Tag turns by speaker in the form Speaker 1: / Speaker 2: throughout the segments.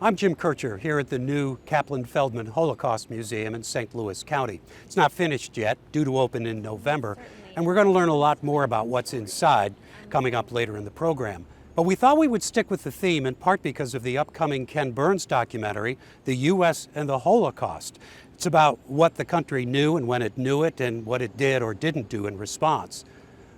Speaker 1: I'm Jim Kircher here at the new Kaplan-Feldman Holocaust Museum in St. Louis County. It's not finished yet, due to open in November, and we're going to learn a lot more about what's inside coming up later in the program. But we thought we would stick with the theme in part because of the upcoming Ken Burns documentary, The U.S. and the Holocaust. It's about what the country knew and when it knew it and what it did or didn't do in response.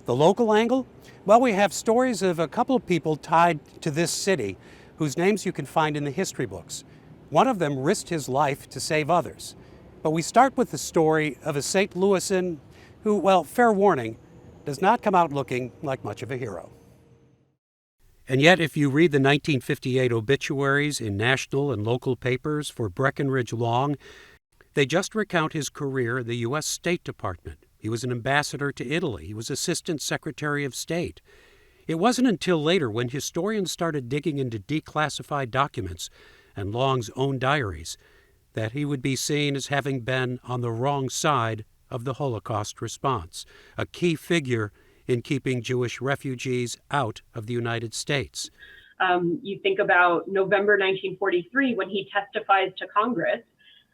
Speaker 1: The local angle? Well, we have stories of a couple of people tied to this city whose names you can find in the history books. One of them risked his life to save others. But we start with the story of a St. Louisan who, well, fair warning, does not come out looking like much of a hero. And yet, if you read the 1958 obituaries in national and local papers for Breckenridge Long, they just recount his career in the U.S. State Department. He was an ambassador to Italy. He was Assistant Secretary of State. It wasn't until later, when historians started digging into declassified documents and Long's own diaries, that he would be seen as having been on the wrong side of the Holocaust response, a key figure in keeping Jewish refugees out of the United States.
Speaker 2: You think about November 1943, when he testifies to Congress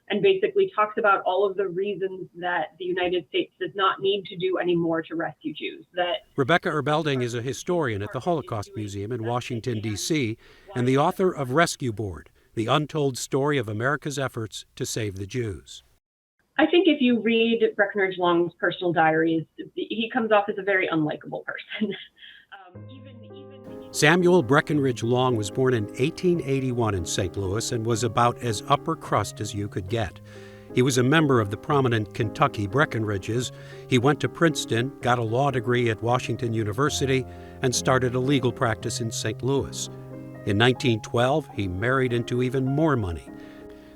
Speaker 2: and basically talks about all of the reasons that the United States does not need to do any more to rescue Jews.
Speaker 1: Rebecca Erbelding is a historian at the Holocaust Museum in Washington, D.C., and the author of Rescue Board, The Untold Story of America's Efforts to Save the Jews.
Speaker 2: I think if you read Breckenridge Long's personal diaries, he comes off as a very unlikable person.
Speaker 1: Samuel Breckenridge Long was born in 1881 in St. Louis and was about as upper crust as you could get. He was a member of the prominent Kentucky Breckenridges. He went to Princeton, got a law degree at Washington University, and started a legal practice in St. Louis. In 1912, he married into even more money.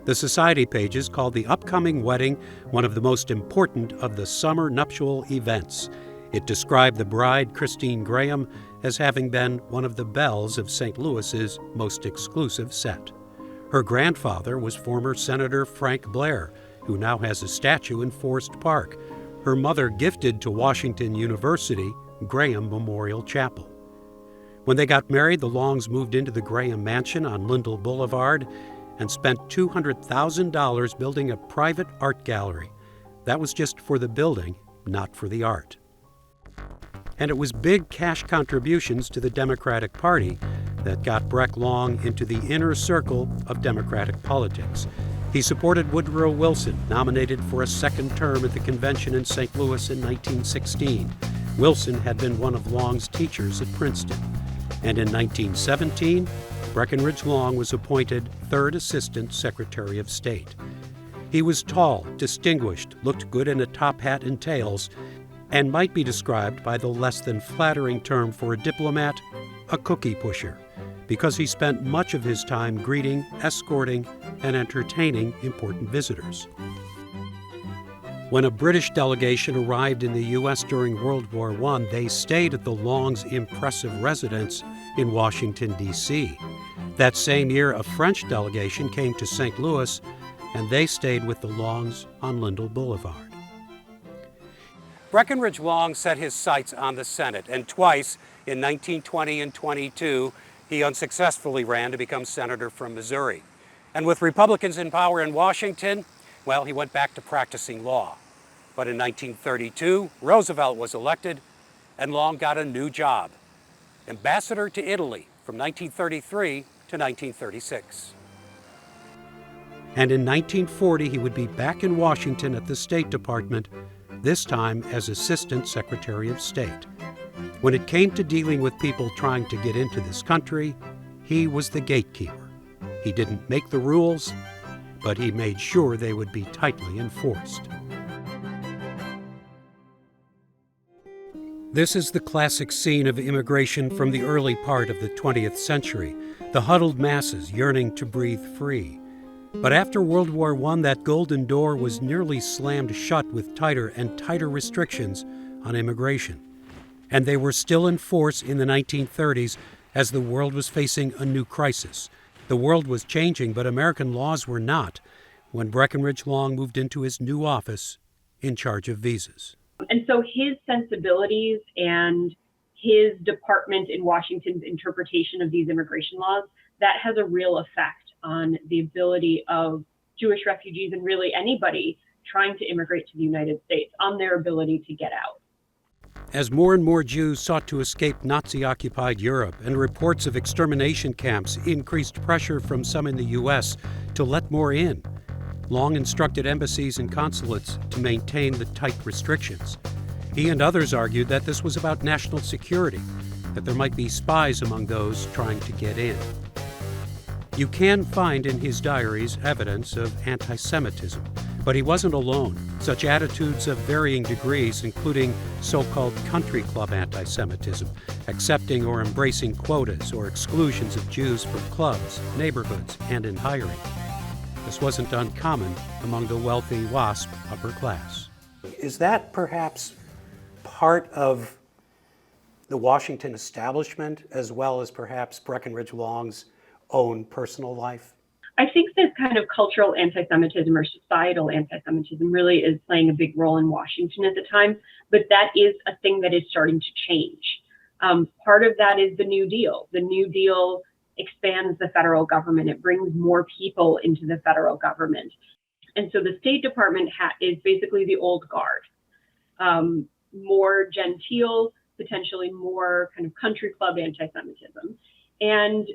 Speaker 1: The society pages called the upcoming wedding one of the most important of the summer nuptial events. It described the bride, Christine Graham, as having been one of the belles of St. Louis's most exclusive set. Her grandfather was former Senator Frank Blair, who now has a statue in Forest Park. Her mother gifted to Washington University Graham Memorial Chapel. When they got married, the Longs moved into the Graham Mansion on Lindell Boulevard and spent $200,000 building a private art gallery. That was just for the building, not for the art. And it was big cash contributions to the Democratic Party that got Breck Long into the inner circle of Democratic politics. He supported Woodrow Wilson, nominated for a second term at the convention in St. Louis in 1916. Wilson had been one of Long's teachers at Princeton. And in 1917, Breckenridge Long was appointed Third Assistant Secretary of State. He was tall, distinguished, looked good in a top hat and tails, and might be described by the less than flattering term for a diplomat, a cookie pusher, because he spent much of his time greeting, escorting, and entertaining important visitors. When a British delegation arrived in the U.S. during World War I, they stayed at the Longs' impressive residence in Washington, D.C. That same year, a French delegation came to St. Louis, and they stayed with the Longs on Lindell Boulevard. Breckenridge Long set his sights on the Senate, and twice, in 1920 and 22, he unsuccessfully ran to become senator from Missouri. And with Republicans in power in Washington, well, he went back to practicing law. But in 1932, Roosevelt was elected, and Long got a new job, ambassador to Italy from 1933 to 1936. And in 1940, he would be back in Washington at the State Department, this time as Assistant Secretary of State. When it came to dealing with people trying to get into this country, he was the gatekeeper. He didn't make the rules, but he made sure they would be tightly enforced. This is the classic scene of immigration from the early part of the 20th century, the huddled masses yearning to breathe free. But after World War I, that golden door was nearly slammed shut with tighter and tighter restrictions on immigration. And they were still in force in the 1930s as the world was facing a new crisis. The world was changing, but American laws were not, when Breckenridge Long moved into his new office in charge of visas.
Speaker 2: And so his sensibilities and his department in Washington's interpretation of these immigration laws, that has a real effect on the ability of Jewish refugees and really anybody trying to immigrate to the United States, on their ability to get out.
Speaker 1: As more and more Jews sought to escape Nazi-occupied Europe and reports of extermination camps increased pressure from some in the U.S. to let more in, Long instructed embassies and consulates to maintain the tight restrictions. He and others argued that this was about national security, that there might be spies among those trying to get in. You can find in his diaries evidence of anti-Semitism, but he wasn't alone. Such attitudes of varying degrees, including so-called country club anti-Semitism, accepting or embracing quotas or exclusions of Jews from clubs, neighborhoods, and in hiring. This wasn't uncommon among the wealthy WASP upper class. Is that perhaps part of the Washington establishment, as well as perhaps Breckenridge Long's own personal life?
Speaker 2: I think this kind of cultural anti-Semitism or societal anti-Semitism really is playing a big role in Washington at the time, but that is a thing that is starting to change. Part of that is the New Deal. The New Deal expands the federal government. It brings more people into the federal government. And so the State Department is basically the old guard, more genteel, potentially more kind of country club anti-Semitism. And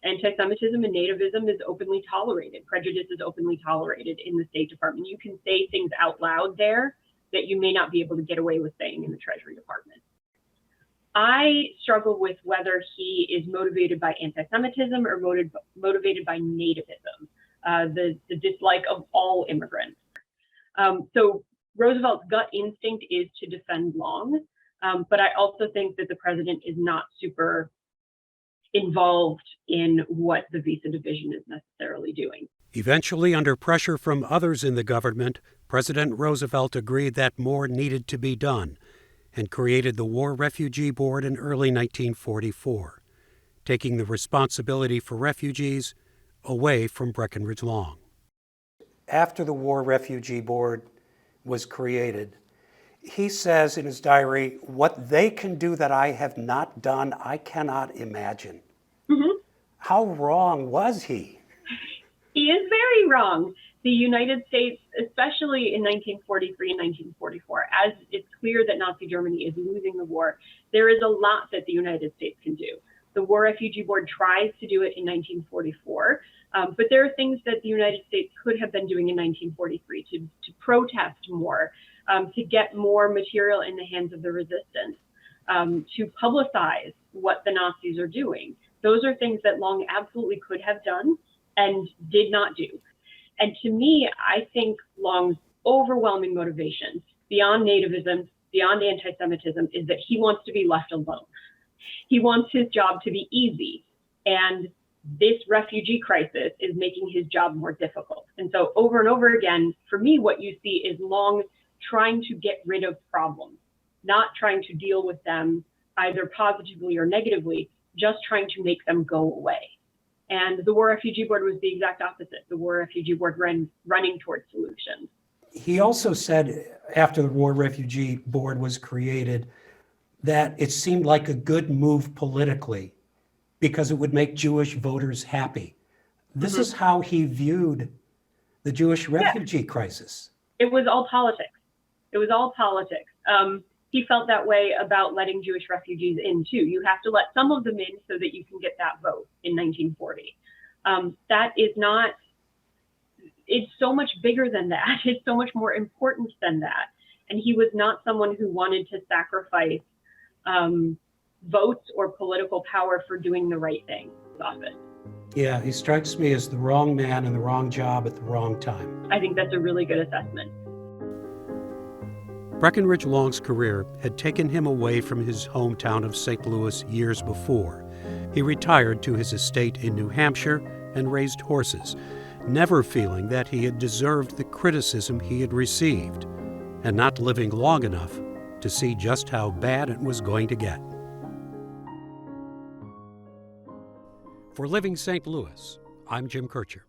Speaker 2: anti-Semitism and nativism is openly tolerated. Prejudice is openly tolerated in the State Department. You can say things out loud there that you may not be able to get away with saying in the Treasury Department. I struggle with whether he is motivated by anti-Semitism or motivated by nativism, the dislike of all immigrants. So Roosevelt's gut instinct is to defend Long, but I also think that the president is not super involved in what the visa division is necessarily doing.
Speaker 1: Eventually, under pressure from others in the government, President Roosevelt agreed that more needed to be done and created the War Refugee Board in early 1944, taking the responsibility for refugees away from Breckenridge Long. After the War Refugee Board was created, he says in his diary, "What they can do that I have not done, I cannot imagine." Mm-hmm. How wrong was he?
Speaker 2: He is very wrong. The United States, especially in 1943 and 1944, as it's clear that Nazi Germany is losing the war, there is a lot that the United States can do. The War Refugee Board tries to do it in 1944, but there are things that the United States could have been doing in 1943 to protest more, to get more material in the hands of the resistance, to publicize what the Nazis are doing. Those are things that Long absolutely could have done and did not do. And to me, I think Long's overwhelming motivation, beyond nativism, beyond anti-Semitism, is that he wants to be left alone. He wants his job to be easy. And this refugee crisis is making his job more difficult. And so over and over again, for me, what you see is Long trying to get rid of problems, not trying to deal with them either positively or negatively, just trying to make them go away. And the War Refugee Board was the exact opposite. The War Refugee Board running towards solutions.
Speaker 1: He also said, after the War Refugee Board was created, that it seemed like a good move politically because it would make Jewish voters happy. This is how he viewed the Jewish refugee crisis.
Speaker 2: It was all politics. It was all politics. He felt that way about letting Jewish refugees in too. You have to let some of them in so that you can get that vote in 1940. That is not, it's so much bigger than that. It's so much more important than that. And he was not someone who wanted to sacrifice votes or political power for doing the right thing in his office.
Speaker 1: Yeah, he strikes me as the wrong man in the wrong job at the wrong time.
Speaker 2: I think that's a really good assessment.
Speaker 1: Breckenridge Long's career had taken him away from his hometown of St. Louis years before. He retired to his estate in New Hampshire and raised horses, never feeling that he had deserved the criticism he had received, and not living long enough to see just how bad it was going to get. For Living St. Louis, I'm Jim Kircher.